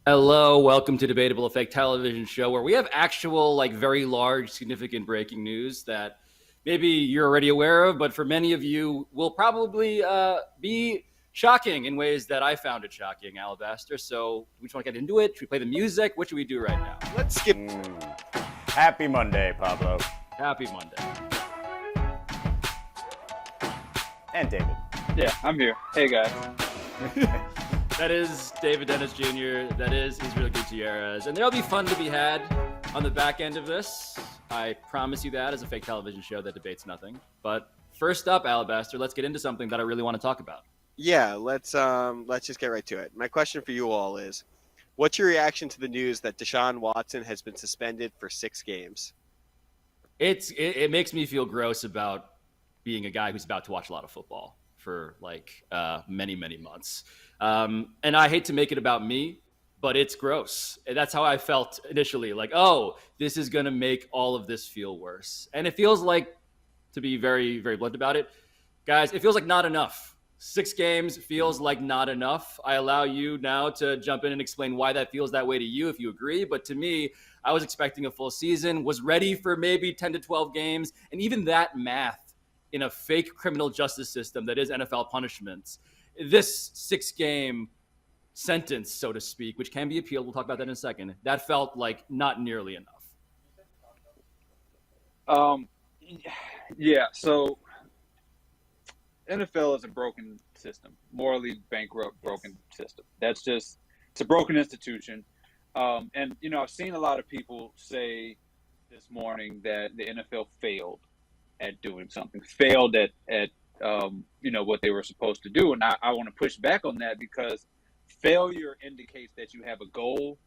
Hello, welcome to Debatable, a fake television show where we have actual, very large, significant breaking news that maybe you're already aware of, but for many of you will probably be shocking in ways that I found it shocking, Alabaster. So we just want to get into it. Should we play the music? What should we do right now? Let's skip. Happy Monday, Pablo. Happy Monday. And David. Yeah, I'm here. Hey, guys. That is David Dennis Jr. That is Izzy Gutierrez. And there'll be fun to be had on the back end of this. I promise you that as a fake television show that debates nothing. But first up, Alabaster, let's get into something that I really want to talk about. Yeah, let's just get right to it. My question for you all is, what's your reaction to the news that Deshaun Watson has been suspended for 6 games? It makes me feel gross about being a guy who's about to watch a lot of football for many, many months. And I hate to make it about me, but it's gross. And that's how I felt initially. Oh, this is going to make all of this feel worse. And it feels like, to be very, very blunt about it, guys, it feels like not enough. 6 games feels like not enough. I allow you now to jump in and explain why that feels that way to you if you agree. But to me, I was expecting a full season, was ready for maybe 10 to 12 games. And even that math in a fake criminal justice system that is NFL punishments, this 6-game sentence, so to speak, which can be appealed, we'll talk about that in a second, that felt like not nearly enough. Yeah, so NFL is a broken system, morally bankrupt, broken system. It's a broken institution. And, I've seen a lot of people say this morning that the NFL failed at doing something, failed at what they were supposed to do. And I want to push back on that because failure indicates that you have a goal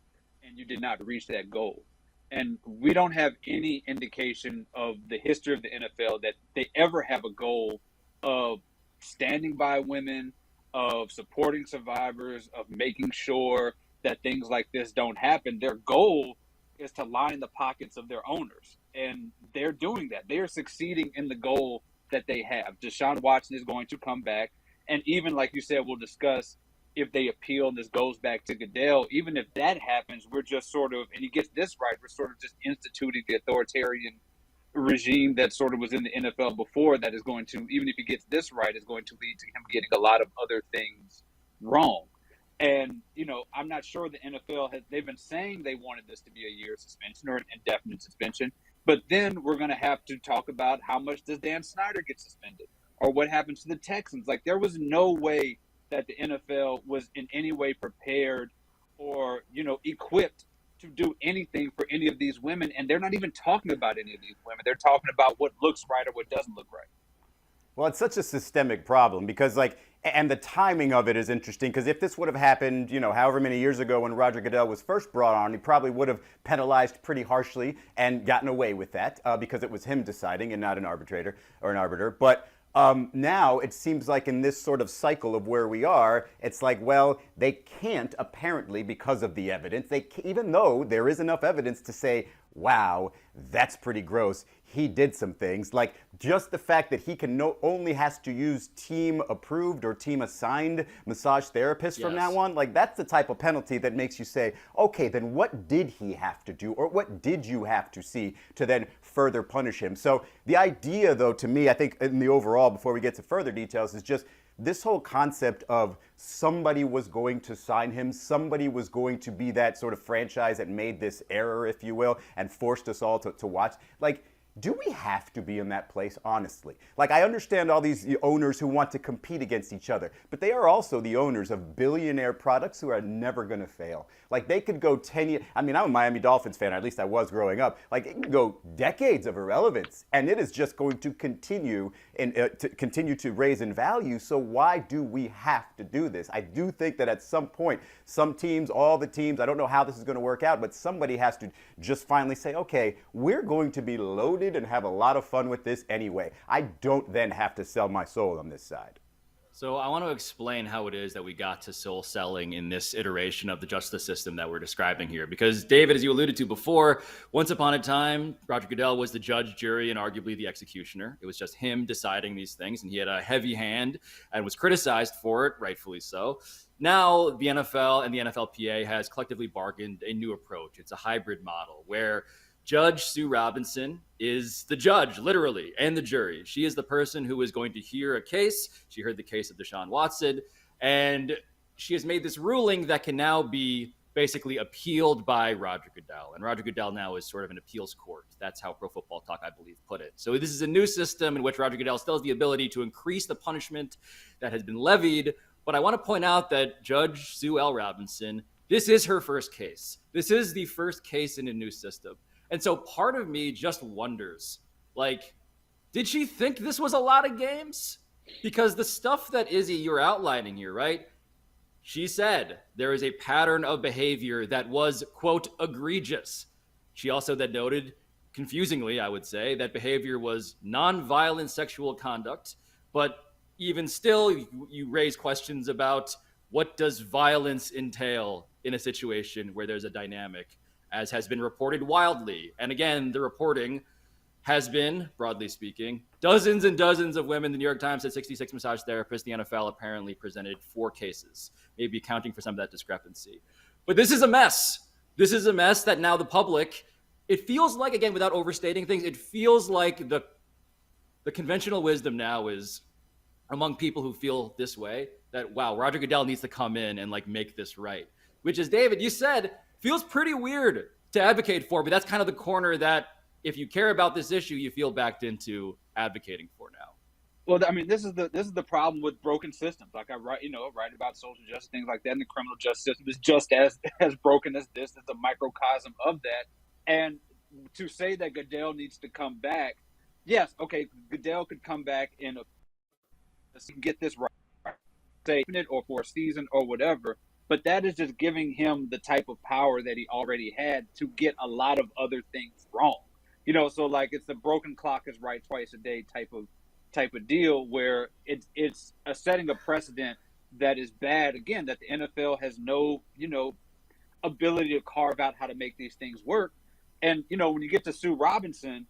and you did not reach that goal. And we don't have any indication of the history of the NFL that they ever have a goal of standing by women, of supporting survivors, of making sure that things like this don't happen. Their goal is to line the pockets of their owners. And they're doing that. They are succeeding in the goal that they have. Deshaun Watson is going to come back. And even like you said, we'll discuss if they appeal and this goes back to Goodell. Even if that happens, we're just and he gets this right, we're sort of just instituting the authoritarian regime that sort of was in the NFL before that is going to, even if he gets this right, is going to lead to him getting a lot of other things wrong. And, I'm not sure the NFL they've been saying they wanted this to be a year suspension or an indefinite suspension. But then we're going to have to talk about how much does Dan Snyder get suspended or what happens to the Texans. There was no way that the NFL was in any way prepared or, equipped to do anything for any of these women. And they're not even talking about any of these women. They're talking about what looks right or what doesn't look right. Well, it's such a systemic problem because, and the timing of it is interesting because if this would have happened, however many years ago when Roger Goodell was first brought on, he probably would have penalized pretty harshly and gotten away with that because it was him deciding and not an arbitrator or an arbiter. But now it seems like in this sort of cycle of where we are, it's well, they can't apparently because of the evidence. Even though there is enough evidence to say, wow, that's pretty gross. He did some things, just the fact that he only has to use team approved or team assigned massage therapists from now on. That's the type of penalty that makes you say, okay, then what did he have to do or what did you have to see to then further punish him? So the idea, though, to me, I think in the overall, before we get to further details, is just this whole concept of somebody was going to sign him, somebody was going to be that sort of franchise that made this error, if you will, and forced us all to watch. Do we have to be in that place, honestly? I understand all these owners who want to compete against each other, but they are also the owners of billionaire products who are never going to fail. They could go 10 years. I'm a Miami Dolphins fan, or at least I was growing up. It can go decades of irrelevance, and it is just going to continue to raise in value. So why do we have to do this? I do think that at some point, some teams, all the teams, I don't know how this is going to work out, but somebody has to just finally say, okay, we're going to be loaded and have a lot of fun with this anyway. I don't then have to sell my soul on this side. So I want to explain how it is that we got to soul selling in this iteration of the justice system that we're describing here. Because David, as you alluded to before, once upon a time, Roger Goodell was the judge, jury, and arguably the executioner. It was just him deciding these things, and he had a heavy hand and was criticized for it, rightfully so. Now the NFL and the NFLPA has collectively bargained a new approach. It's a hybrid model where Judge Sue Robinson is the judge, literally, and the jury. She is the person who is going to hear a case. She heard the case of Deshaun Watson, and she has made this ruling that can now be basically appealed by Roger Goodell. And Roger Goodell now is sort of an appeals court. That's how Pro Football Talk, I believe, put it. So this is a new system in which Roger Goodell still has the ability to increase the punishment that has been levied. But I want to point out that Judge Sue L. Robinson, this is her first case. This is the first case in a new system. And so part of me just wonders, like, did she think this was a lot of games? Because the stuff that Izzy, you're outlining here, right? She said there is a pattern of behavior that was, quote, egregious. She also then noted, confusingly, I would say, that behavior was nonviolent sexual conduct. But even still, you raise questions about what does violence entail in a situation where there's a dynamic, as has been reported wildly. And again, the reporting has been, broadly speaking, dozens and dozens of women. The New York Times said 66 massage therapists. The NFL apparently presented 4 cases, maybe accounting for some of that discrepancy. But this is a mess. This is a mess that now the public, it feels like, again, without overstating things, it feels like the conventional wisdom now is among people who feel this way that, wow, Roger Goodell needs to come in and like make this right. Which is, David, you said, feels pretty weird to advocate for, but that's kind of the corner that if you care about this issue, you feel backed into advocating for now. Well, I mean, this is the problem with broken systems. Like I write about social justice, things like that, and the criminal justice system is just as broken as this. It's a microcosm of that. And to say that Goodell needs to come back, yes, okay, Goodell could come back in get this right, say it or for a season or whatever. But that is just giving him the type of power that he already had to get a lot of other things wrong. So like it's the broken clock is right twice a day type of deal where it's setting a precedent that is bad. Again, that the NFL has no, ability to carve out how to make these things work. And, when you get to Sue Robinson,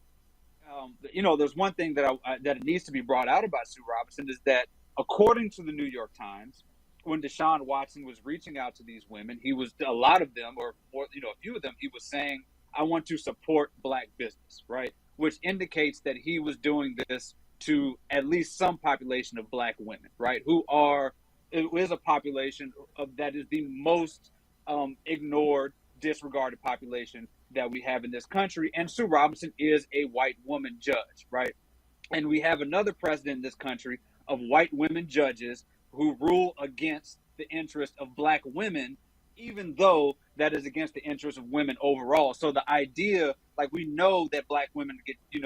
there's one thing that needs to be brought out about Sue Robinson is that according to the New York Times, when Deshaun Watson was reaching out to these women, he was, a lot of them, or a few of them, he was saying, I want to support Black business, right? Which indicates that he was doing this to at least some population of Black women, right? It is a population that is the most ignored, disregarded population that we have in this country. And Sue Robinson is a white woman judge, right? And we have another precedent in this country of white women judges who rule against the interest of Black women, even though that is against the interest of women overall. So the idea, like we know that Black women get, you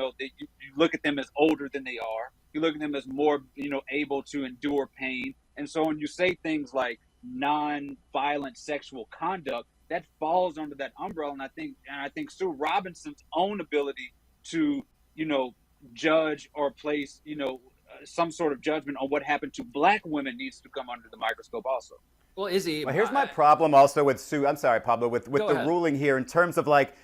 look at them as older than they are. You look at them as more, able to endure pain. And so when you say things like non-violent sexual conduct, that falls under that umbrella. And I think Sue Robinson's own ability to, judge or place, some sort of judgment on what happened to Black women needs to come under the microscope also. Well, Izzy, well, here's my problem also with Sue. I'm sorry, Pablo, with the ruling here in terms of like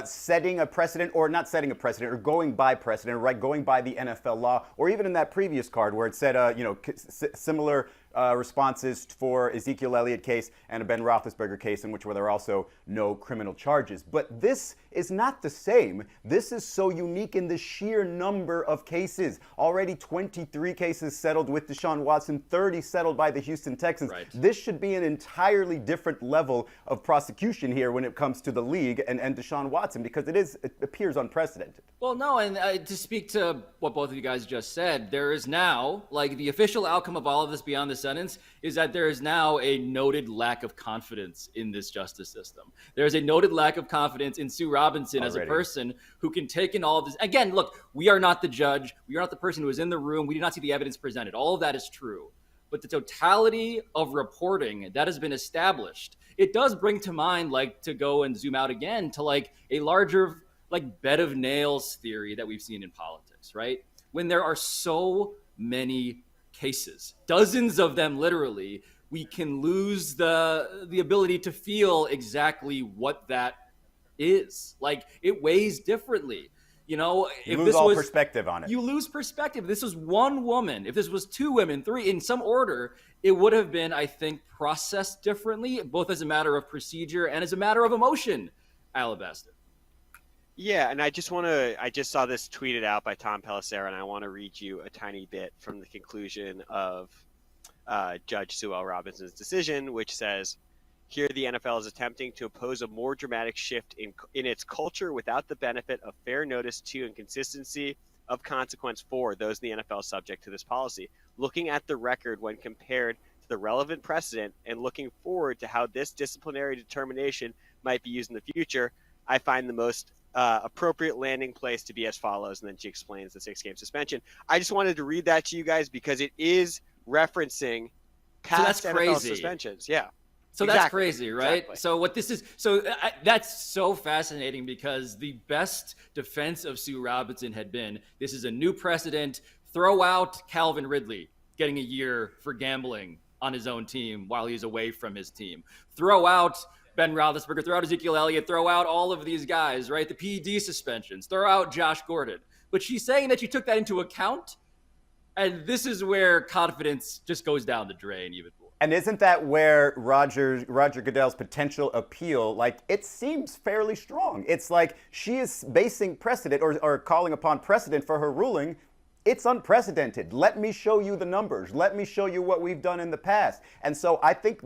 setting a precedent or not setting a precedent or going by precedent, right? Going by the NFL law, or even in that previous card where it said, similar responses for Ezekiel Elliott case and a Ben Roethlisberger case in which there are also no criminal charges. But this is not the same. This is so unique in the sheer number of cases. Already 23 cases settled with Deshaun Watson, 30 settled by the Houston Texans. Right. This should be an entirely different level of prosecution here when it comes to the league and Deshaun Watson, because it appears unprecedented. Well, no, and to speak to what both of you guys just said, there is now, like, the official outcome of all of this beyond the sentence is that there is now a noted lack of confidence in this justice system. There is a noted lack of confidence in Sue Robinson as a person who can take in all of this. Again, look, we are not the judge. We are not the person who is in the room. We do not see the evidence presented. All of that is true. But the totality of reporting that has been established, it does bring to mind, like, to go and zoom out again to like a larger, like, bed of nails theory that we've seen in politics, right? When there are so many cases, dozens of them literally, we can lose the ability to feel exactly what that is. Like, it weighs differently. You know, You if lose this all was perspective on it. you lose perspective. If this was one woman, if this was two women, three, in some order, it would have been, I think, processed differently, both as a matter of procedure and as a matter of emotion, Alabaster. Yeah, and I just saw this tweeted out by Tom Pelissero, and I want to read you a tiny bit from the conclusion of Judge Sue L. Robinson's decision, which says, here the NFL is attempting to oppose a more dramatic shift in its culture without the benefit of fair notice to and consistency of consequence for those in the NFL subject to this policy. Looking at the record when compared to the relevant precedent and looking forward to how this disciplinary determination might be used in the future, I find the most appropriate landing place to be as follows. And then she explains the 6-game suspension. I just wanted to read that to you guys because it is referencing past NFL suspensions. Yeah. So exactly. That's crazy, right? Exactly. So what this is, that's so fascinating because the best defense of Sue Robinson had been, this is a new precedent. Throw out Calvin Ridley getting a year for gambling on his own team while he's away from his team. Throw out Ben Roethlisberger, throw out Ezekiel Elliott, throw out all of these guys, right? The PED suspensions, throw out Josh Gordon. But she's saying that she took that into account, and this is where confidence just goes down the drain even more. And isn't that where Roger Goodell's potential appeal, like, it seems fairly strong? It's like she is basing precedent or calling upon precedent for her ruling. It's unprecedented. Let me show you the numbers. Let me show you what we've done in the past. And so I think,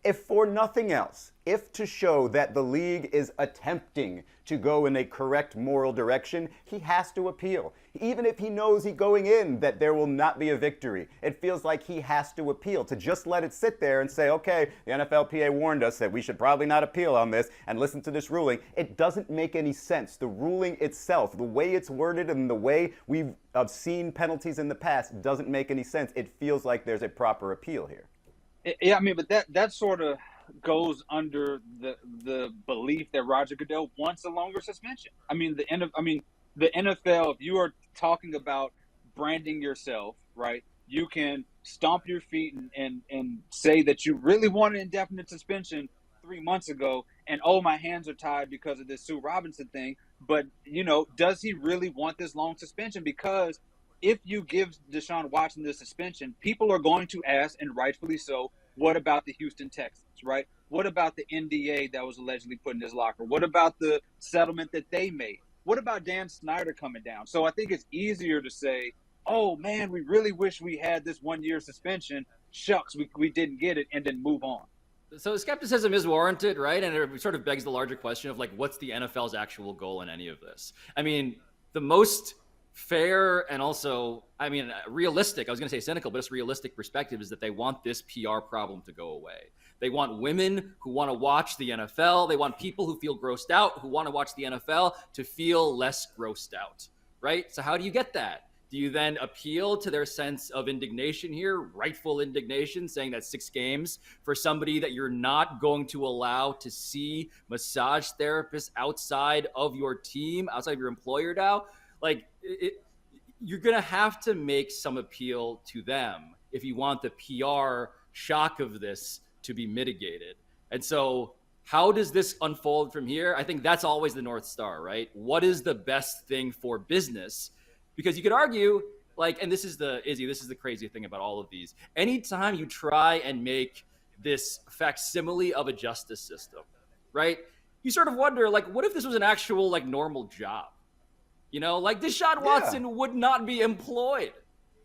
if for nothing else, if to show that the league is attempting to go in a correct moral direction, he has to appeal. Even if he knows going in that there will not be a victory, it feels like he has to appeal. To just let it sit there and say, okay, the NFLPA warned us that we should probably not appeal on this and listen to this ruling, it doesn't make any sense. The ruling itself, the way it's worded and the way we've seen penalties in the past doesn't make any sense. It feels like there's a proper appeal here. Yeah, I mean, but that sort of goes under the belief that Roger Goodell wants a longer suspension. I mean, the NFL, if you are talking about branding yourself, right, you can stomp your feet and say that you really want an indefinite suspension 3 months ago, and oh, my hands are tied because of this Sue Robinson thing. But, you know, does he really want this long suspension? Because if you give Deshaun Watson the suspension, people are going to ask, and rightfully so, what about the Houston Texans, right? What about the NDA that was allegedly put in his locker? What about the settlement that they made? What about Dan Snyder coming down? So I think it's easier to say, oh, man, we really wish we had this 1-year suspension. Shucks, we didn't get it, and then move on. So skepticism is warranted, right? And it sort of begs the larger question of, like, what's the NFL's actual goal in any of this? I mean, the most fair and also, I mean, realistic, I was going to say cynical, but it's realistic perspective is that they want this PR problem to go away. They want women who want to watch the NFL. They want people who feel grossed out, who want to watch the NFL, to feel less grossed out, right? So how do you get that? Do you then appeal to their sense of indignation here, rightful indignation, saying that 6 games for somebody that you're not going to allow to see massage therapists outside of your team, outside of your employer now? Like, you're going to have to make some appeal to them if you want the PR shock of this to be mitigated. And so how does this unfold from here? I think that's always the North Star, right? What is the best thing for business? Because you could argue, like, and this is the crazy thing about all of these. Anytime you try and make this facsimile of a justice system, right? You sort of wonder, like, what if this was an actual, like, normal job? You know, like, Deshaun Watson would not be employed.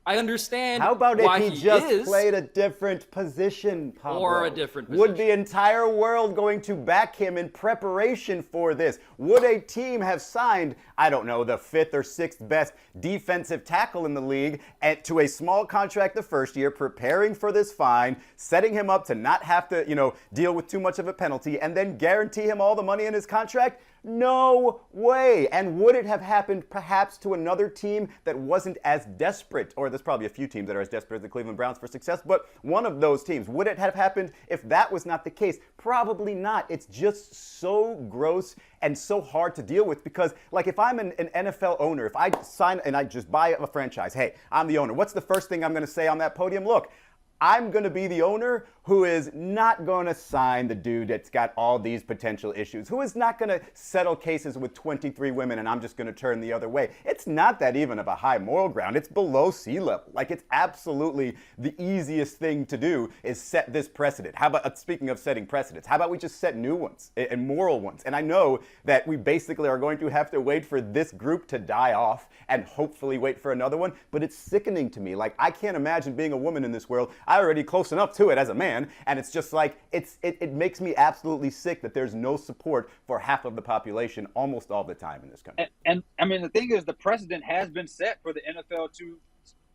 I understand How about why if he just is, played a different position, Pablo? or a different position. Would the entire world going to back him in preparation for this? Would a team have signed, I don't know, the 5th or 6th best defensive tackle in the league to a small contract the first year, preparing for this fine, setting him up to not have to, deal with too much of a penalty, and then guarantee him all the money in his contract? No way. And would it have happened perhaps to another team that wasn't as desperate? Or there's probably a few teams that are as desperate as the Cleveland Browns for success, but one of those teams. Would it have happened if that was not the case? Probably not. It's just so gross and so hard to deal with because, like, if I'm an NFL owner, if I sign and I just buy a franchise, hey, I'm the owner, what's the first thing I'm going to say on that podium? Look, I'm going to be the owner who is not going to sign the dude that's got all these potential issues, who is not going to settle cases with 23 women and I'm just going to turn the other way. It's not that even of a high moral ground. It's below sea level. Like, it's absolutely the easiest thing to do is set this precedent. How about, speaking of setting precedents, how about we just set new ones and moral ones? And I know that we basically are going to have to wait for this group to die off and hopefully wait for another one, but it's sickening to me. Like, I can't imagine being a woman in this world. I'm already close enough to it as a man, and it's just like, it makes me absolutely sick that there's no support for half of the population almost all the time in this country. And I mean, the thing is, the precedent has been set for the NFL to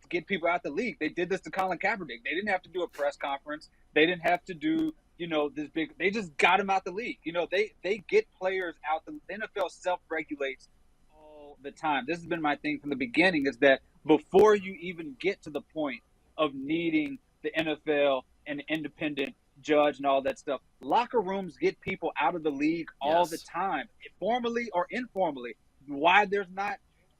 get people out the league. They did this to Colin Kaepernick. They didn't have to do a press conference. They didn't have to do, this big, they just got him out the league. They get players out. The NFL self-regulates all the time. This has been my thing from the beginning, is that before you even get to the point of needing the NFL and the independent judge and all that stuff, locker rooms get people out of the league all the time, formally or informally. Why there's not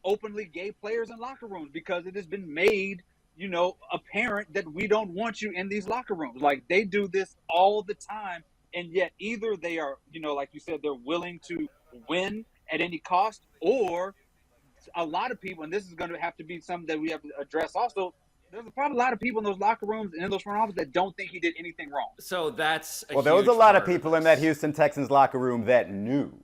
openly gay players in locker rooms? Because it has been made, apparent that we don't want you in these locker rooms. Like, they do this all the time, and yet either they are, like you said, they're willing to win at any cost, or a lot of people, and this is going to have to be something that we have to address also, there's probably a lot of people in those locker rooms and in those front offices that don't think he did anything wrong. So that's well, there was a lot of people in that Houston Texans locker room that knew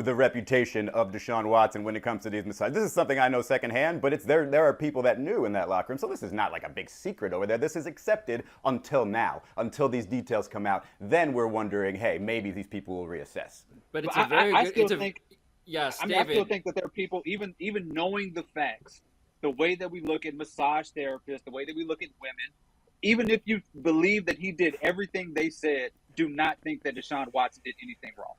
the reputation of Deshaun Watson when it comes to these massages. This is something I know secondhand, but there are people that knew in that locker room. So this is not like a big secret over there. This is accepted until now, until these details come out. Then we're wondering, hey, maybe these people will reassess. But it's a very good. I still think that there are people, even knowing the facts, the way that we look at massage therapists, the way that we look at women, even if you believe that he did everything they said, do not think that Deshaun Watson did anything wrong.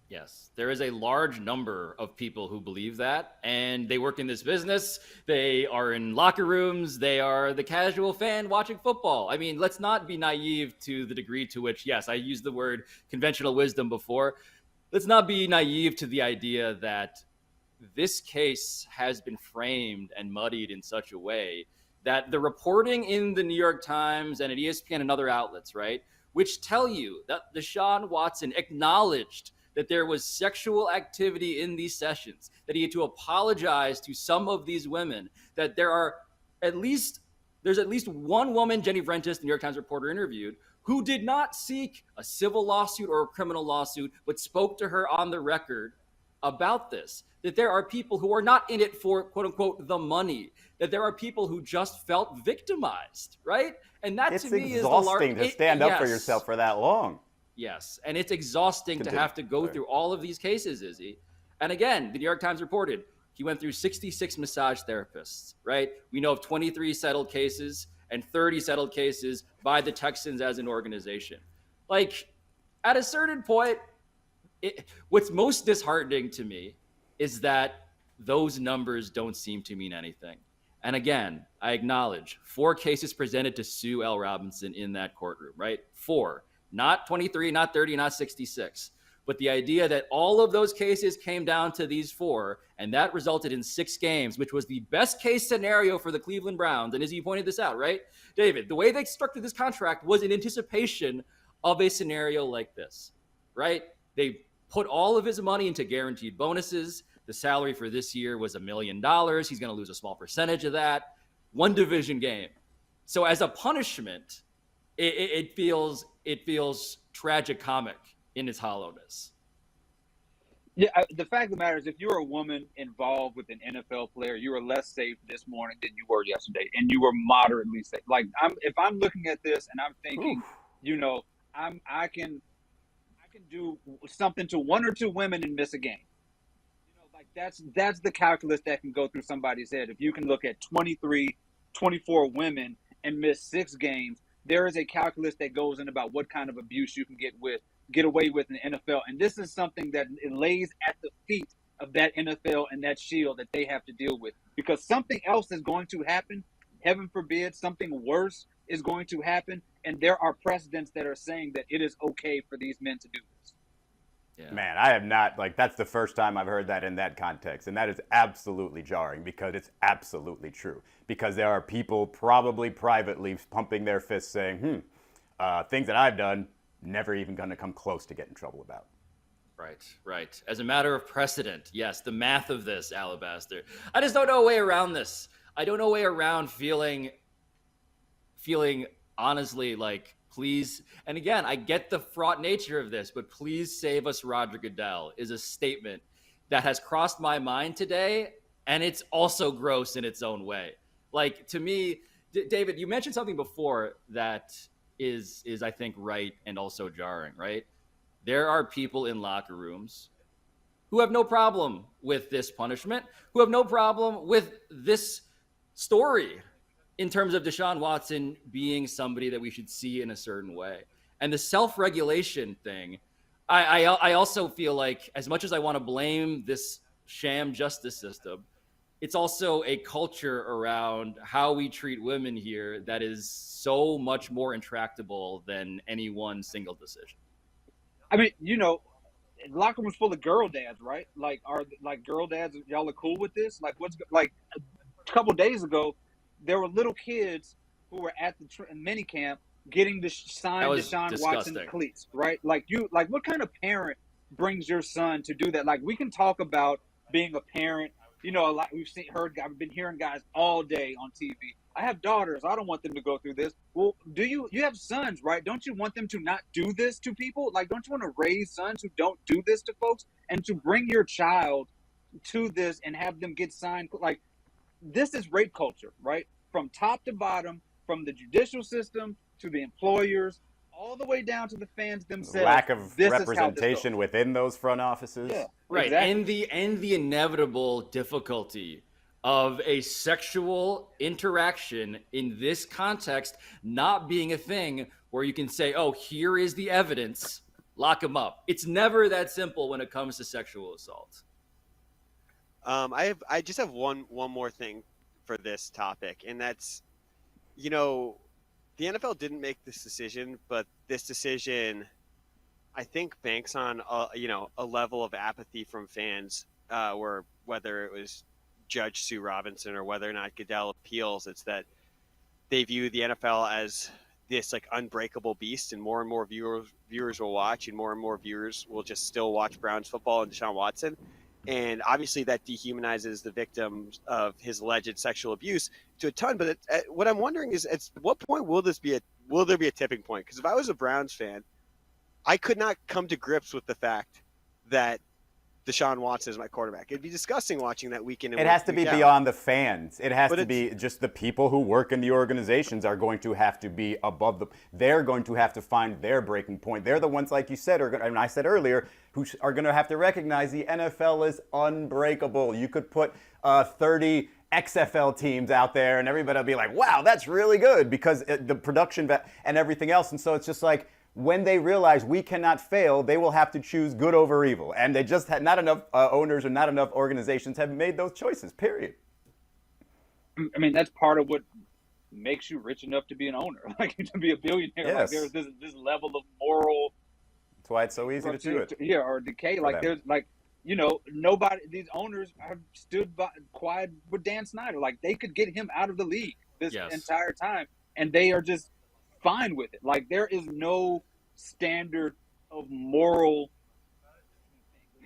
Yes, there is a large number of people who believe that, and they work in this business. They are in locker rooms. They are the casual fan watching football. I mean, let's not be naive to the degree to which, yes, I used the word conventional wisdom before. Let's not be naive to the idea that this case has been framed and muddied in such a way that the reporting in the New York Times and at ESPN and other outlets, right, which tell you that Deshaun Watson acknowledged that there was sexual activity in these sessions, that he had to apologize to some of these women, that there's at least one woman, Jenny Vrentis, the New York Times reporter interviewed, who did not seek a civil lawsuit or a criminal lawsuit, but spoke to her on the record about this, that there are people who are not in it for, quote unquote, the money, that there are people who just felt victimized, right? And that, to me, is exhausting to stand up for yourself for that long. Yes, and it's exhausting to have to go through all of these cases, Izzy. And again, the New York Times reported he went through 66 massage therapists, right? We know of 23 settled cases and 30 settled cases by the Texans as an organization. Like, at a certain point, what's most disheartening to me is that those numbers don't seem to mean anything. And again, I acknowledge 4 cases presented to Sue L. Robinson in that courtroom, right? 4, not 23, not 30, not 66. But the idea that all of those cases came down to these 4, and that resulted in 6 games, which was the best case scenario for the Cleveland Browns. And as you pointed this out, right, David, the way they structured this contract was in anticipation of a scenario like this, right? They put all of his money into guaranteed bonuses. The salary for this year was $1 million. He's going to lose a small percentage of that. 1 division game. So as a punishment, it feels tragicomic in its hollowness. Yeah, the fact of the matter is, if you're a woman involved with an NFL player, you are less safe this morning than you were yesterday, and you were moderately safe. Like, if I'm looking at this and I'm thinking, I can do something to 1 or 2 women and miss a game. Like, that's the calculus that can go through somebody's head. If you can look at 23, 24 women and miss 6 games, there is a calculus that goes in about what kind of abuse you can get with get away with in the NFL. And this is something that it lays at the feet of that NFL and that shield that they have to deal with, because something else is going to happen. Heaven forbid, something worse is going to happen. And there are precedents that are saying that it is okay for these men to do this. Yeah. Man, I have not, like, that's the first time I've heard that in that context. And that is absolutely jarring, because it's absolutely true. Because there are people probably privately pumping their fists saying, things that I've done, never even going to come close to get in trouble about. Right. As a matter of precedent, yes, the math of this, Alabaster. I just don't know a way around this. I don't know a way around feeling honestly like, please, and again, I get the fraught nature of this, but please save us, Roger Goodell, is a statement that has crossed my mind today, and it's also gross in its own way. Like, to me, David, you mentioned something before that is I think right and also jarring, right? There are people in locker rooms who have no problem with this punishment, who have no problem with this story in terms of Deshaun Watson being somebody that we should see in a certain way. And the self-regulation thing, I also feel like, as much as I want to blame this sham justice system, it's also a culture around how we treat women here that is so much more intractable than any one single decision. I mean, locker room's full of girl dads, right? Like, are like girl dads? Y'all are cool with this? Like, what's like a couple days ago, there were little kids who were at the mini camp getting the signed Deshaun Watson cleats, right? Like, what kind of parent brings your son to do that? Like, we can talk about being a parent. A lot I've been hearing guys all day on TV. I have daughters. I don't want them to go through this. Well, you have sons, right? Don't you want them to not do this to people? Like, don't you want to raise sons who don't do this to folks? And to bring your child to this and have them get signed, like, this is rape culture, right? From top to bottom, from the judicial system to the employers, all the way down to the fans themselves. Lack of representation within those front offices. Yeah, right. Exactly. And the inevitable difficulty of a sexual interaction in this context not being a thing where you can say, oh, here is the evidence, lock them up. It's never that simple when it comes to sexual assault. I just have one more thing for this topic, and that's, the NFL didn't make this decision, but this decision, I think, banks on a level of apathy from fans, where whether it was Judge Sue Robinson or whether or not Goodell appeals, it's that they view the NFL as this like unbreakable beast, and more viewers will watch, and more viewers will just still watch Browns football and Deshaun Watson. And obviously that dehumanizes the victims of his alleged sexual abuse to a ton. But what I'm wondering is, at what point will there be a tipping point? Because if I was a Browns fan, I could not come to grips with the fact that Deshaun Watson is my quarterback. It'd be disgusting watching that week in and It has to be beyond the fans. It has to be just the people who work in the organizations are going to have to be above the. They're going to have to find their breaking point. They're the ones, like you said, and I said earlier, who are going to have to recognize the NFL is unbreakable. You could put 30 XFL teams out there, and everybody will be like, "Wow, that's really good," because the production and everything else. And so it's just like, when they realize we cannot fail, they will have to choose good over evil. And they just had not enough owners or not enough organizations have made those choices, period. I mean, that's part of what makes you rich enough to be an owner, like to be a billionaire. Yes. Like, there's this level of moral. That's why it's so easy to do it. Yeah, or decay. Like, there's like, nobody, these owners have stood by quiet with Dan Snyder. Like, they could get him out of the league this entire time, and they are just fine with it. Like, there is no standard of moral,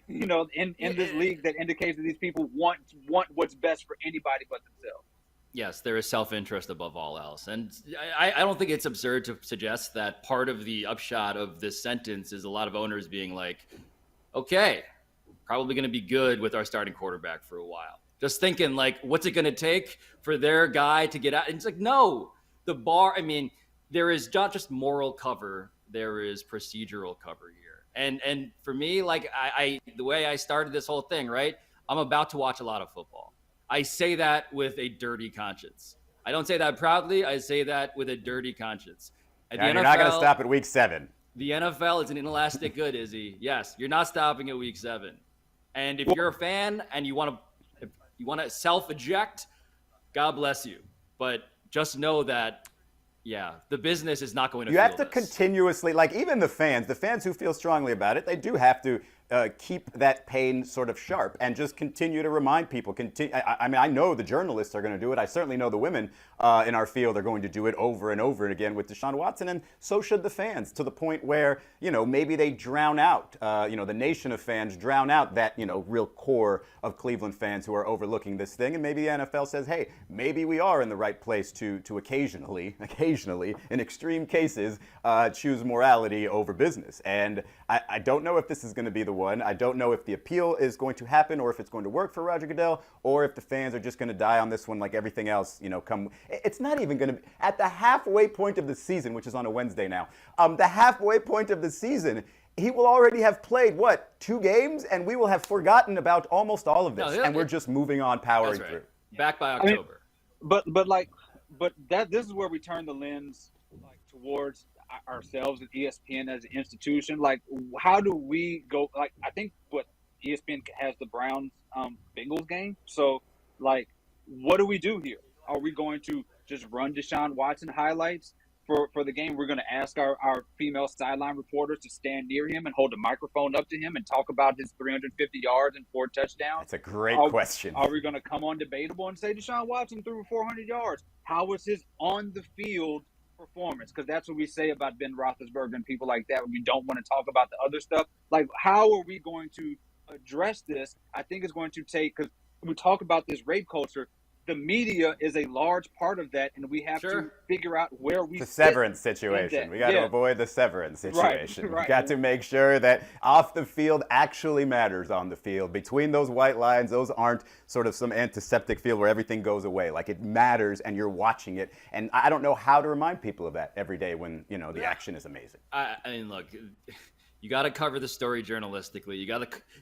in this league that indicates that these people want what's best for anybody but themselves. Yes, there is self-interest above all else. And I don't think it's absurd to suggest that part of the upshot of this sentence is a lot of owners being like, okay, probably going to be good with our starting quarterback for a while. Just thinking, like, what's it going to take for their guy to get out? And it's like, no, the bar, I mean, there is not just moral cover, there is procedural cover here. And for me, like, I the way I started this whole thing, right? I'm about to watch a lot of football. I say that with a dirty conscience. I don't say that proudly. I say that with a dirty conscience. And you're not going to stop at week 7. The NFL is an inelastic good, Izzy. Yes, you're not stopping at week 7. And if you're a fan and you want to self-eject, God bless you. But just know that, yeah, the business is not going to You feel have to this. continuously, like even the fans who feel strongly about it, they do have to keep that pain sort of sharp and just continue to remind people. I mean, I know the journalists are going to do it. I certainly know the women in our field are going to do it over and over again with Deshaun Watson, and so should the fans, to the point where, maybe they drown out, the nation of fans drown out that, real core of Cleveland fans who are overlooking this thing. And maybe the NFL says, hey, maybe we are in the right place to occasionally, in extreme cases, choose morality over business. And I don't know if this is going to be the one. I don't know if the appeal is going to happen or if it's going to work for Roger Goodell, or if the fans are just going to die on this one like everything else, It's not even going to be at the halfway point of the season, which is on a Wednesday now. The halfway point of the season, he will already have played, 2 games? And we will have forgotten about almost all of this. And we're just moving on, powering through. Back by October. But this is where we turn the lens towards ourselves at ESPN as an institution. Like, how do we go? Like, I think what ESPN has the Browns Bengals game. So, like, what do we do here? Are we going to just run Deshaun Watson highlights for the game? We're going to ask our female sideline reporters to stand near him and hold a microphone up to him and talk about his 350 yards and 4 touchdowns. That's a great question. Are we going to come on Debatable and say Deshaun Watson threw 400 yards? How was his on-the-field performance? Because that's what we say about Ben Roethlisberger and people like that. We don't want to talk about the other stuff. Like, how are we going to address this? I think it's going to take, because we talk about this rape culture, the media is a large part of that, and we have to figure out where we the severance situation. We got to avoid the severance situation. Right. We got to make sure that off the field actually matters on the field. Between those white lines, those aren't sort of some antiseptic field where everything goes away. Like, it matters, and you're watching it. And I don't know how to remind people of that every day when, the action is amazing. I mean, look, you got to cover the story journalistically. You got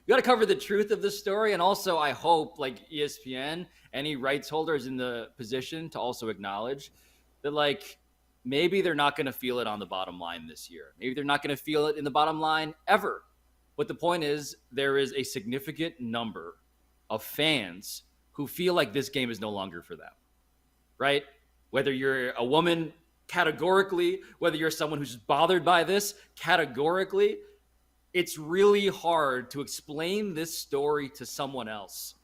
to cover the truth of the story. And also, I hope, like ESPN, any rights holders in the position to also acknowledge that, like, maybe they're not going to feel it on the bottom line this year. Maybe they're not going to feel it in the bottom line ever. But the point is, there is a significant number of fans who feel like this game is no longer for them, right? Whether you're a woman, categorically, whether you're someone who's bothered by this, categorically, it's really hard to explain this story to someone else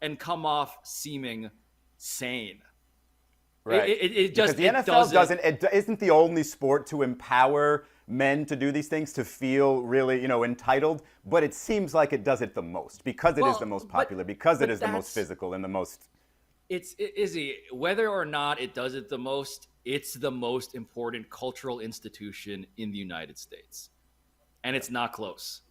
and come off seeming sane. Right. It just, because the NFL isn't the only sport to empower men to do these things, to feel really, entitled, but it seems like it does it the most because it is the most popular, because it is the most physical and the most. Izzy, whether or not it does it the most, it's the most important cultural institution in the United States. And it's not close.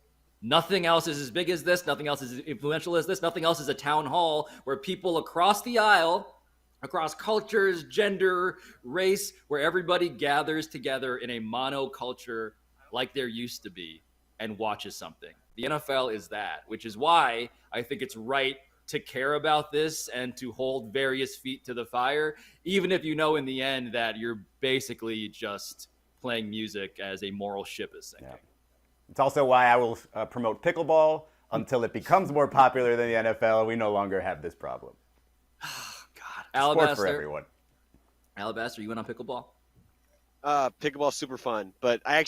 Nothing else is as big as this. Nothing else is as influential as this. Nothing else is a town hall where people across the aisle, across cultures, gender, race, where everybody gathers together in a monoculture like there used to be and watches something. The NFL is that, which is why I think it's right to care about this and to hold various feet to the fire, even if you know in the end that you're basically just playing music as a moral ship is sinking. Yeah. It's also why I will promote pickleball until it becomes more popular than the NFL. We no longer have this problem. God, Alabaster, sport for everyone. Alabaster, you went on pickleball? Pickleball's super fun, but I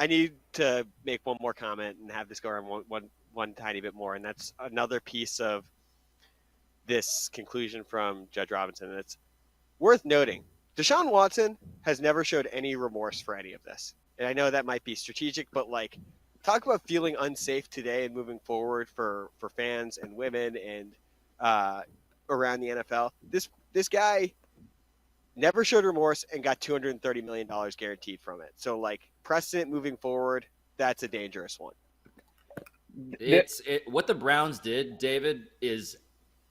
need to make one more comment and have this go on one tiny bit more, and that's another piece of this conclusion from Judge Robinson. And it's worth noting, Deshaun Watson has never showed any remorse for any of this. And I know that might be strategic, but like, talk about feeling unsafe today and moving forward for fans and women and around the NFL. This guy never showed remorse and got $230 million guaranteed from it. So, like, precedent moving forward, that's a dangerous one. What the Browns did, David, is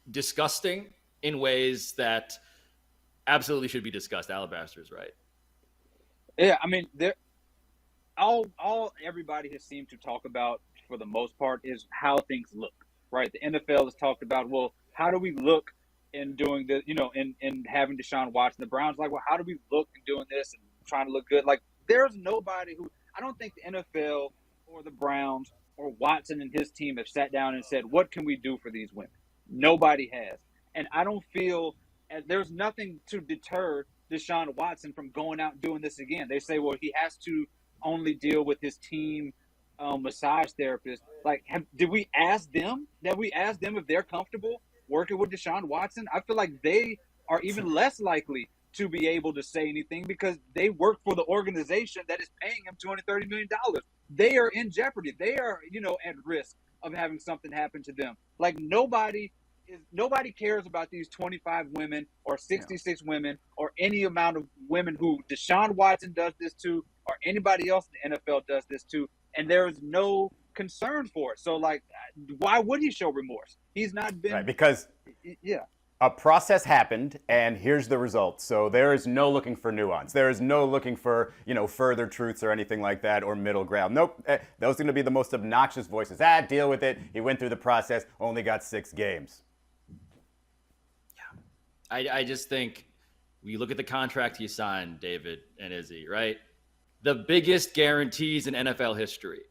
disgusting in ways that absolutely should be discussed. Alabaster's right. Yeah, I mean, all everybody has seemed to talk about for the most part is how things look, right? The NFL has talked about, well, how do we look in doing this, in having Deshaun Watson? The Browns like, well, how do we look in doing this and trying to look good? Like, there's nobody who, I don't think the NFL or the Browns or Watson and his team have sat down and said, what can we do for these women? Nobody has. And I don't feel there's nothing to deter Deshaun Watson from going out and doing this again. They say, well, he has to only deal with his team massage therapist. Like, did we ask them? Did we ask them if they're comfortable working with Deshaun Watson? I feel like they are even less likely to be able to say anything because they work for the organization that is paying him $230 million. They are in jeopardy. They are, at risk of having something happen to them. Like nobody cares about these 25 women or 66 women or any amount of women who Deshaun Watson does this to or anybody else in the NFL does this to, and there is no concern for it. So, like, why would he show remorse? He's not been... Right, because a process happened, and here's the result. So there is no looking for nuance. There is no looking for, further truths or anything like that or middle ground. Nope, those are going to be the most obnoxious voices. Deal with it. He went through the process, only got 6 games. I just think we look at the contract he signed, David and Izzy, right? The biggest guarantees in NFL history.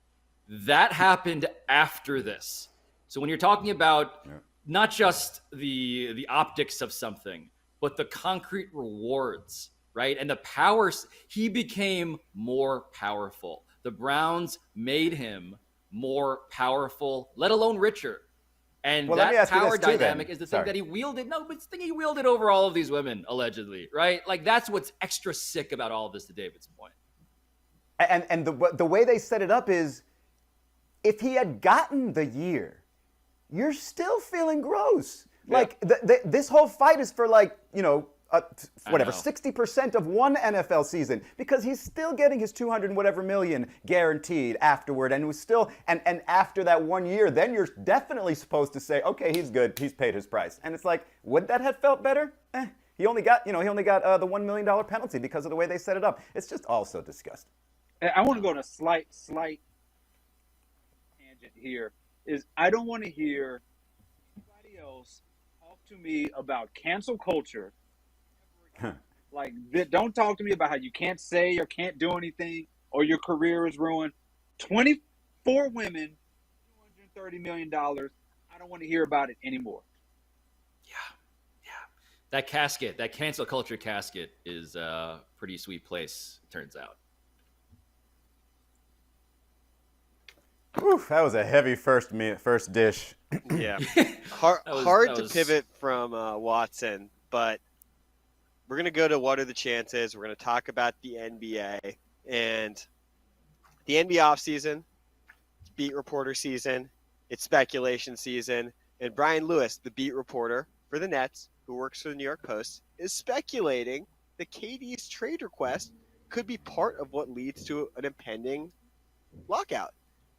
That happened after this. So when you're talking about not just the optics of something, but the concrete rewards, right? And the powers, he became more powerful. The Browns made him more powerful, let alone richer. And that power dynamic is the thing that he wielded. No, but it's the thing he wielded over all of these women, allegedly, right? Like, that's what's extra sick about all of this, to David's point. And the way they set it up is, if he had gotten the year, you're still feeling gross. Yeah. Like, this whole fight is for, like, 60% of one NFL season, because he's still getting his 200 and whatever million guaranteed afterward, and was still and after that 1 year, then you're definitely supposed to say, okay, he's good, he's paid his price. And it's like, would that have felt better? He only got the $1 million penalty because of the way they set it up. It's just all so disgusting. I want to go on a slight tangent here. Is I don't want to hear anybody else talk to me about cancel culture. Like, don't talk to me about how you can't say or can't do anything or your career is ruined. 24 women, $230 million. I don't want to hear about it anymore. Yeah. That cancel culture casket is a pretty sweet place, it turns out. Oof, that was a heavy first dish. Yeah. Hard to pivot from Watson, but we're going to go to what are the chances. We're going to talk about the NBA. And the NBA offseason, it's beat reporter season, it's speculation season. And Brian Lewis, the beat reporter for the Nets, who works for the New York Post, is speculating that KD's trade request could be part of what leads to an impending lockout.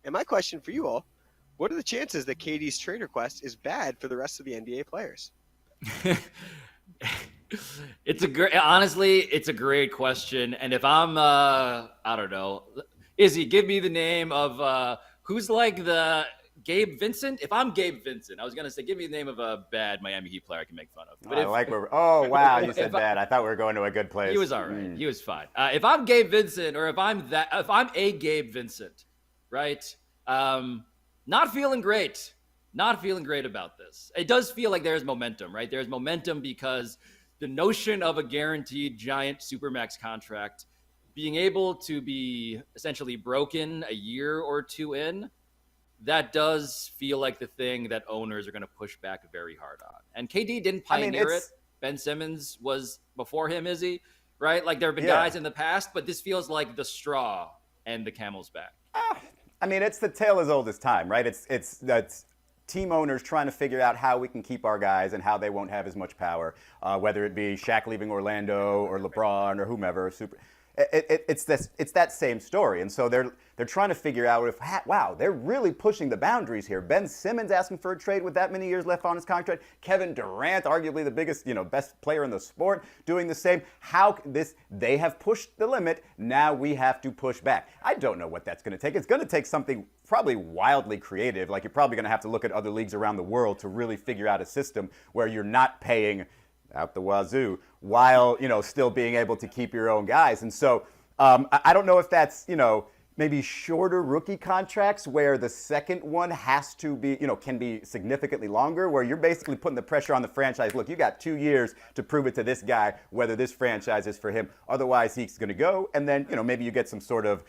And my question for you all, what are the chances that KD's trade request is bad for the rest of the NBA players? Honestly, it's a great question. And if I'm, I don't know, Izzy, give me the name of who's like the Gabe Vincent. If I'm Gabe Vincent, I was gonna say, give me the name of a bad Miami Heat player I can make fun of. But wow, you said bad. I thought we were going to a good place. He was all right. He was fine. If I'm Gabe Vincent, or if I'm a Gabe Vincent, right? Not feeling great. Not feeling great about this. It does feel like there's momentum, right? There's momentum because the notion of a guaranteed giant supermax contract being able to be essentially broken a year or two in, that does feel like the thing that owners are going to push back very hard on. And KD didn't pioneer it. Ben Simmons was before him, Izzy, right? Like, there have been guys in the past, but this feels like the straw and the camel's back. It's the tale as old as time, right? That's team owners trying to figure out how we can keep our guys and how they won't have as much power, whether it be Shaq leaving Orlando or LeBron or whomever. It's that same story, and so they're trying to figure out if they're really pushing the boundaries here. Ben Simmons asking for a trade with that many years left on his contract. Kevin Durant, arguably the biggest, best player in the sport, doing the same. They have pushed the limit. Now we have to push back. I don't know what that's going to take. It's going to take something probably wildly creative. Like, you're probably going to have to look at other leagues around the world to really figure out a system where you're not paying out the wazoo while still being able to keep your own guys. And so I don't know if that's maybe shorter rookie contracts where the second one has to be, can be significantly longer, where you're basically putting the pressure on the franchise. Look, you got 2 years to prove it to this guy whether this franchise is for him. Otherwise, he's going to go. And then, maybe you get some sort of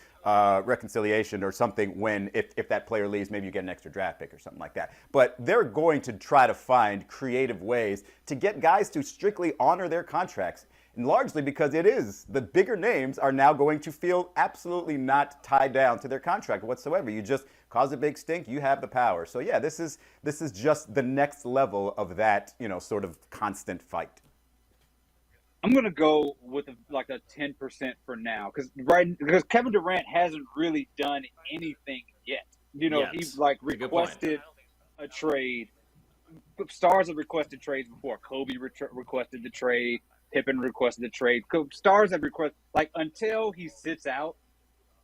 reconciliation or something when if that player leaves, maybe you get an extra draft pick or something like that. But they're going to try to find creative ways to get guys to strictly honor their contracts. And largely because it is the bigger names are now going to feel absolutely not tied down to their contract whatsoever. You just cause a big stink, you have the power. So yeah, this is just the next level of that, sort of constant fight. I'm gonna go with a 10% for now because Kevin Durant hasn't really done anything yet. He's requested a trade. Stars have requested trades before. Kobe requested the trade. Pippen requested the trade. Stars have requested until he sits out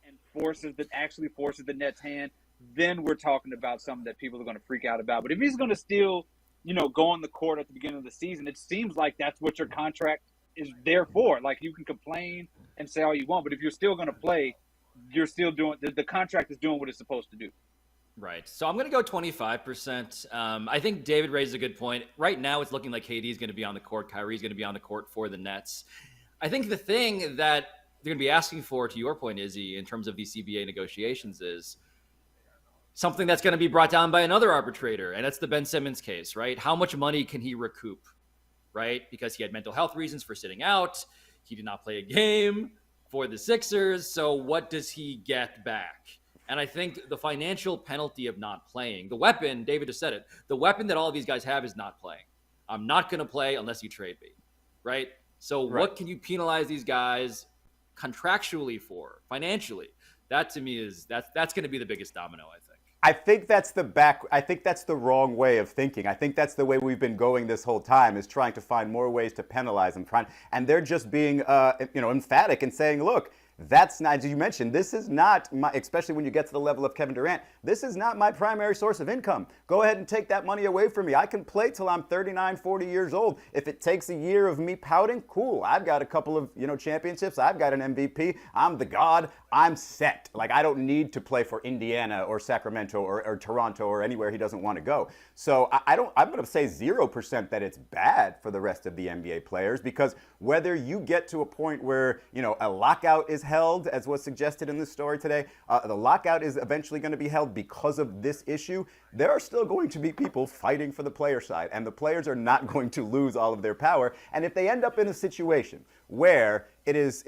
and actually forces the Nets' hand. Then we're talking about something that people are going to freak out about. But if he's going to still, go on the court at the beginning of the season, it seems like that's what your contract is there for. You can complain and say all you want, but if you're still going to play, you're still doing the contract is doing what it's supposed to do. Right. So I'm going to go 25%. I think David raised a good point. Right now, it's looking like KD is going to be on the court. Kyrie's going to be on the court for the Nets. I think the thing that they're going to be asking for, to your point, Izzy, in terms of these CBA negotiations is something that's going to be brought down by another arbitrator, and that's the Ben Simmons case, right? How much money can he recoup, right? Because he had mental health reasons for sitting out. He did not play a game for the Sixers. So what does he get back? And I think the financial penalty of not playing, the weapon, David just said it, the weapon that all of these guys have is not playing. I'm not going to play unless you trade me, right? So what can you penalize these guys contractually for, financially? That to me is, that's going to be the biggest domino, I think. I think that's the wrong way of thinking. I think that's the way we've been going this whole time, is trying to find more ways to penalize them. And they're just being, emphatic and saying, look, that's not, as you mentioned, this is not my, especially when you get to the level of Kevin Durant, this is not my primary source of income. Go ahead and take that money away from me. I can play till I'm 39, 40 years old. If it takes a year of me pouting, cool. I've got a couple of, championships. I've got an MVP. I'm the god. I'm set. I don't need to play for Indiana or Sacramento or Toronto or anywhere he doesn't want to go. So I'm going to say 0% that it's bad for the rest of the NBA players, because whether you get to a point where, a lockout is held, as was suggested in this story today, the lockout is eventually going to be held because of this issue, there are still going to be people fighting for the player side, and the players are not going to lose all of their power. And if they end up in a situation where it is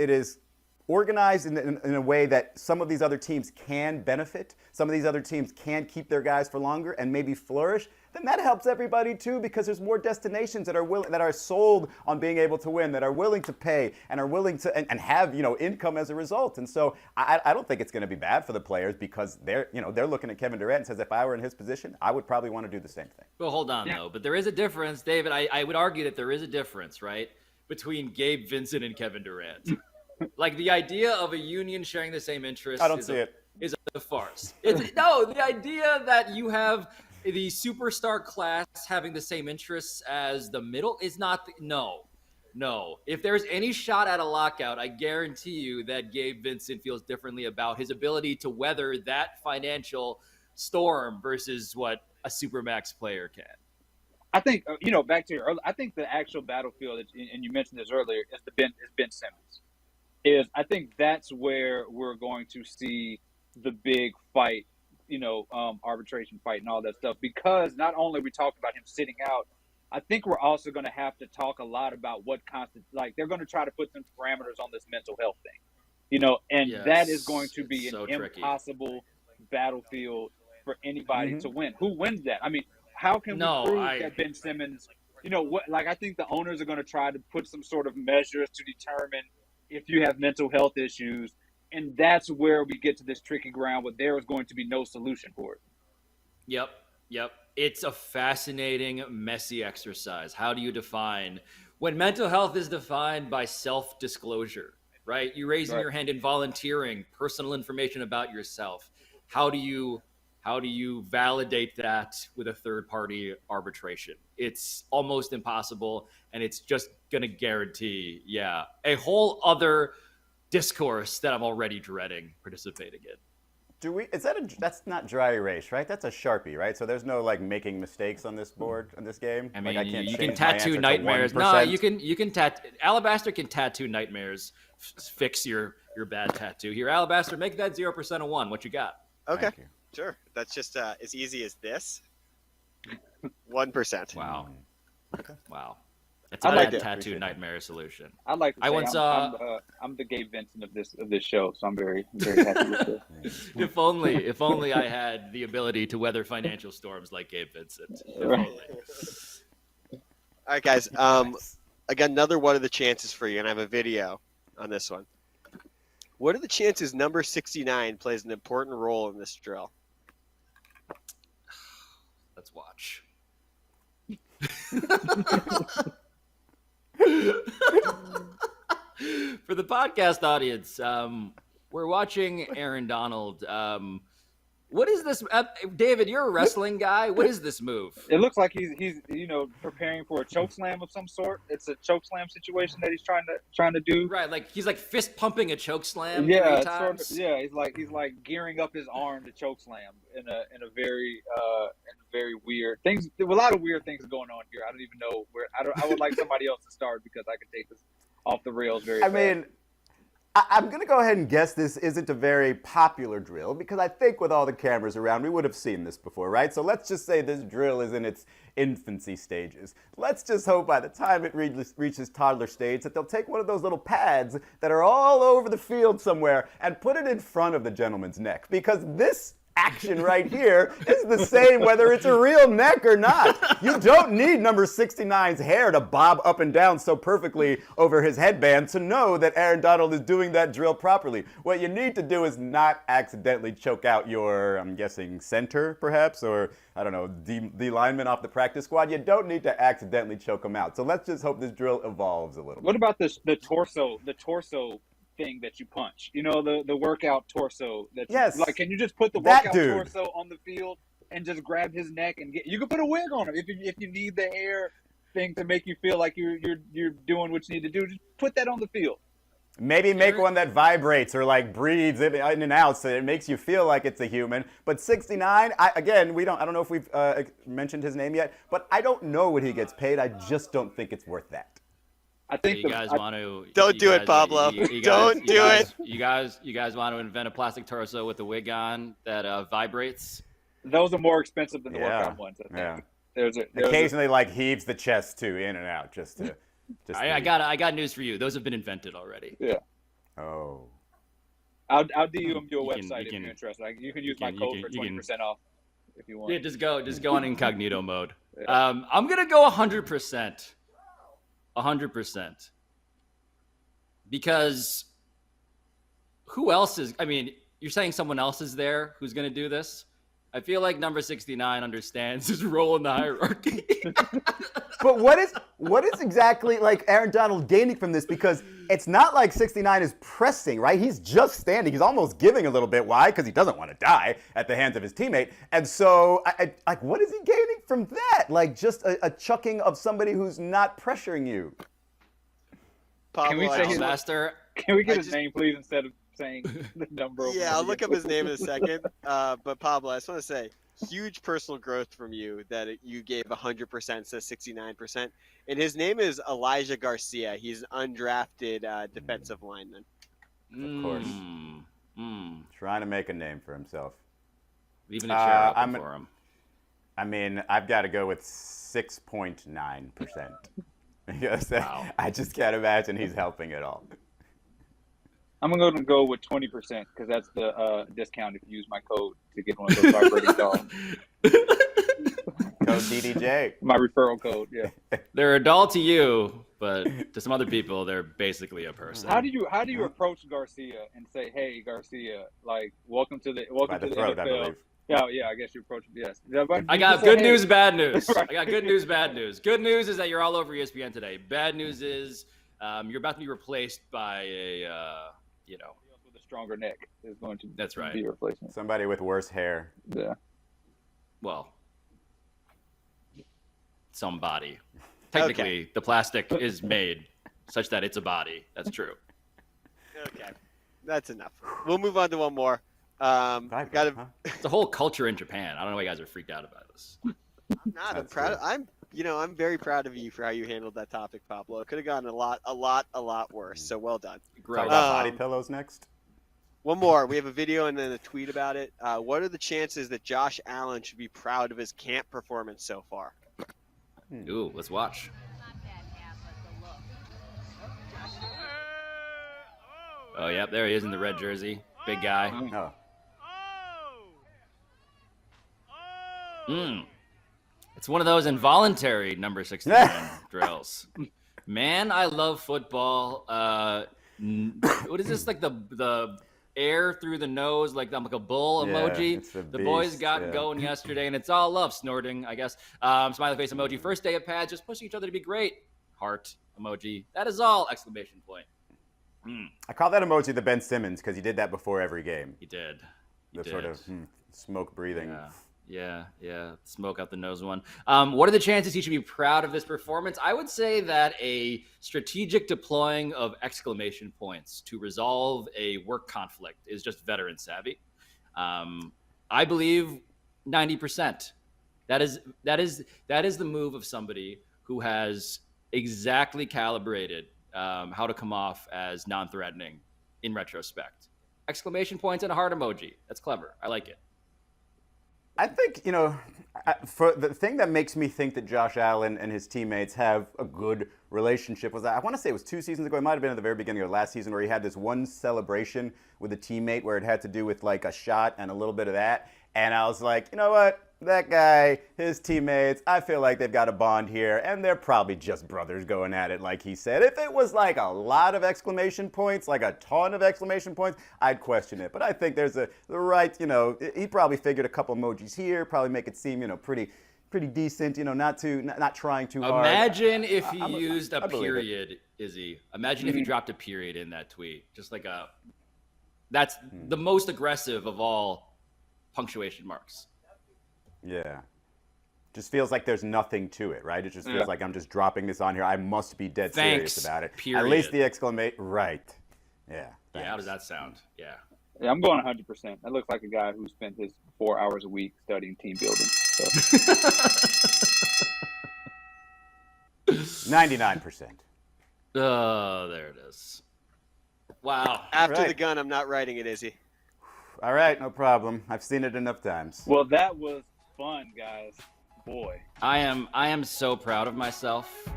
organized in a way that some of these other teams can benefit, some of these other teams can keep their guys for longer and maybe flourish, then that helps everybody too, because there's more destinations that are sold on being able to win, that are willing to pay and are willing to and have income as a result. And so I don't think it's going to be bad for the players, because they're looking at Kevin Durant and says, if I were in his position, I would probably want to do the same thing. Well, hold on though, but there is a difference, David. I would argue that there is a difference, right, between Gabe Vincent and Kevin Durant. The idea of a union sharing the same interests is a farce. The idea that you have the superstar class having the same interests as the middle is not. No. If there's any shot at a lockout, I guarantee you that Gabe Vincent feels differently about his ability to weather that financial storm versus what a Supermax player can. I think, back to your earlier, I think the actual battlefield, and you mentioned this earlier, is Ben Simmons. I think that's where we're going to see the big fight, arbitration fight and all that stuff, because not only we talked about him sitting out, I think we're also going to have to talk a lot about what they're going to try to put some parameters on this mental health thing, and that is going to be an impossible battlefield for anybody to win. Who wins that? I mean, how can we prove that Ben Simmons, I think the owners are going to try to put some sort of measures to determine if you have mental health issues, and that's where we get to this tricky ground where there is going to be no solution for it. Yep. It's a fascinating, messy exercise. How do you define when mental health is defined by self-disclosure, right? You raising your hand and volunteering personal information about yourself. How do you validate that with a third-party arbitration? It's almost impossible, and it's just going to guarantee, a whole other discourse that I'm already dreading participating in. That's not dry erase, right? That's a Sharpie, right? So there's no like making mistakes on this board in this game. I mean, like, I can't you can change my answer tattoo to nightmares. 1%. No, you can Alabaster can tattoo nightmares. Fix your bad tattoo. Here, Alabaster, make that 0% a 1. What you got? Okay, Thank you. sure. That's just as easy as this. 1%. Wow. Okay. Wow. That's a I like bad it. tattoo nightmare solution. I'd like to say I'm the Gabe Vincent of this show, so I'm very happy with this. If only I had the ability to weather financial storms like Gabe Vincent. If only. All right, guys. I got another one of the chances for you, and I have a video on this one. What are the chances number 69 plays an important role in this drill? Let's watch. For the podcast audience, we're watching Aaron Donald. What is this? David, you're a wrestling guy. What is this move? It looks like he's preparing for a choke slam of some sort. It's a choke slam situation that he's trying to do. Right, like he's like fist pumping a choke slam. Yeah, 3 times. Sort of, he's like gearing up his arm to choke slam in a very weird things. There were a lot of weird things going on here. I don't even know where. I would like somebody else to start because I could take this off the rails very fast. I mean, I'm going to go ahead and guess this isn't a very popular drill because I think with all the cameras around, we would have seen this before, right? So let's just say this drill is in its infancy stages. Let's just hope by the time it reaches toddler stage that they'll take one of those little pads that are all over the field somewhere and put it in front of the gentleman's neck because this action right here is the same whether it's a real neck or not. You don't need number 69's hair to bob up and down so perfectly over his headband to know that Aaron Donald is doing that drill properly. What you need to do is not accidentally choke out your, I'm guessing, center perhaps, or I don't know, the lineman off the practice squad. You don't need to accidentally choke them out. So let's just hope this drill evolves a little bit. What about the torso thing that you punch? You know, the workout torso. Yes. Like, can you just put the That workout dude. torso on the field and just grab his neck and you can put a wig on him if you need the hair thing to make you feel like you're doing what you need to do. Just put that on the field. Maybe make one that vibrates or like breathes in and out so it makes you feel like it's a human. But 69, I don't know if we've mentioned his name yet, but I don't know what he gets paid. I just don't think it's worth that. I think you guys want to. Don't do it, Pablo. Don't do it. You guys want to invent a plastic torso with a wig on that vibrates? Those are more expensive than the workout ones. I think. Yeah. Occasionally, like heaves the chest too, in and out, just to. I got news for you. Those have been invented already. Yeah. Oh. I'll DM you a website if can- you're interested. You can use my code for 20% off if you want. Yeah, just go on incognito mode. Yeah. I'm gonna go 100%. 100%. Because who else is? I mean, you're saying someone else is there who's gonna do this? I feel like number 69 understands his role in the hierarchy. But what is exactly like Aaron Donald gaining from this? Because it's not like 69 is pressing, right? He's just standing. He's almost giving a little bit. Why? Because he doesn't want to die at the hands of his teammate. And so, like, what is he gaining from that? Like, just a chucking of somebody who's not pressuring you. Pablo, Can we say his Master? Can we get his name, please, instead of saying the number? Yeah, I'll look up his name in a second. But Pablo, I just want to say, huge personal growth from you that you gave 100% to 69%. And his name is Elijah Garcia. He's an undrafted defensive lineman. Of course. Trying to make a name for himself. Leaving a chair open I'm- for him. I mean, I've got to go with 6.9%. Because Wow. I just can't imagine he's helping at all. I'm going to go with 20% because that's the discount if you use my code to get one of those vibrating dolls. Code DDJ. My referral code, yeah. They're a doll to you, but to some other people, they're basically a person. How do you approach Garcia and say, "Hey, Garcia, like, welcome to the By the NFL"? throat, I believe. Yeah, I guess you approach him. Yes. I got good news, bad news. I got good news, bad news. Good news is that you're all over ESPN today. Bad news is you're about to be replaced by a, with a stronger neck is going to That's right. be a replacement. Somebody with worse hair. Yeah. well, somebody. Technically, the plastic is made such that it's a body. That's true. Okay, that's enough. We'll move on to one more. Vibrant, Got to. huh? It's a whole culture in Japan. I don't know why you guys are freaked out about this. Not. I'm That's proud. good. I'm very proud of you for how you handled that topic, Pablo. It could have gotten a lot worse. So well done. Talk Gross. about body pillows next. One more. We have a video and then a tweet about it. What are the chances that Josh Allen should be proud of his camp performance so far? Ooh, let's watch. Oh, yep, there he is in the red jersey. Big guy. Oh. It's one of those involuntary number 69 drills. Man, I love football. What is this, like the air through the nose, like I'm like a bull Yeah, emoji? it's a The boys beast, got yeah. going yesterday, and it's all love, snorting, I guess. Smiley face emoji. First day of pads, just pushing each other to be great. Heart emoji. That is all! Exclamation point. I call that emoji the Ben Simmons because he did that before every game. He did. The sort of smoke breathing. Yeah. Smoke out the nose one. What are the chances he should be proud of this performance? I would say that a strategic deploying of exclamation points to resolve a work conflict is just veteran savvy. I believe 90%. That is the move of somebody who has exactly calibrated how to come off as non-threatening in retrospect. Exclamation points and a heart emoji. That's clever. I like it. I think, for the thing that makes me think that Josh Allen and his teammates have a good relationship was, I want to say it was 2 seasons ago. It might have been at the very beginning of last season where he had this one celebration with a teammate where it had to do with like a shot and a little bit of that. And I was like, you know what? That guy, his teammates, I feel like they've got a bond here, and they're probably just brothers going at it, like he said. If it was like a lot of exclamation points, like a ton of exclamation points, I'd question it. But I think there's the right, he probably figured a couple emojis here, probably make it seem, pretty decent, not trying too hard. Imagine if he used a I believe it. period, Izzy. Imagine if he dropped a period in that tweet. Just like that's the most aggressive of all punctuation marks. Yeah. Just feels like there's nothing to it, right? It just feels like I'm just dropping this on here. I must be dead serious about it. Period. At least the exclamation. Right. Yeah. Yeah, how does that sound? Yeah. Yeah, I'm going 100%. That looks like a guy who spent his 4 hours a week studying team building. So. 99%. Oh, there it is. Wow. After Right. the gun, I'm not writing it, Izzy. All right, no problem. I've seen it enough times. Well, that was fun, guys. Boy. I am so proud of myself.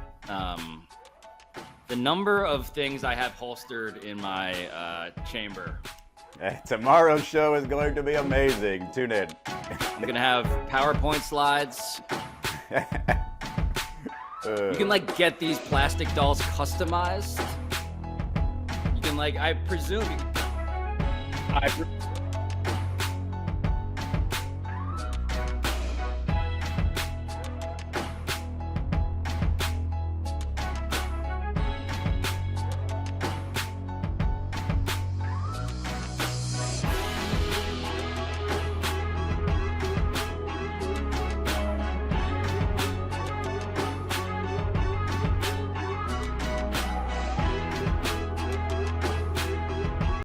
The number of things I have holstered in my chamber. Tomorrow's show is going to be amazing. Tune in. I'm gonna have PowerPoint slides. You can get these plastic dolls customized. You can I presume.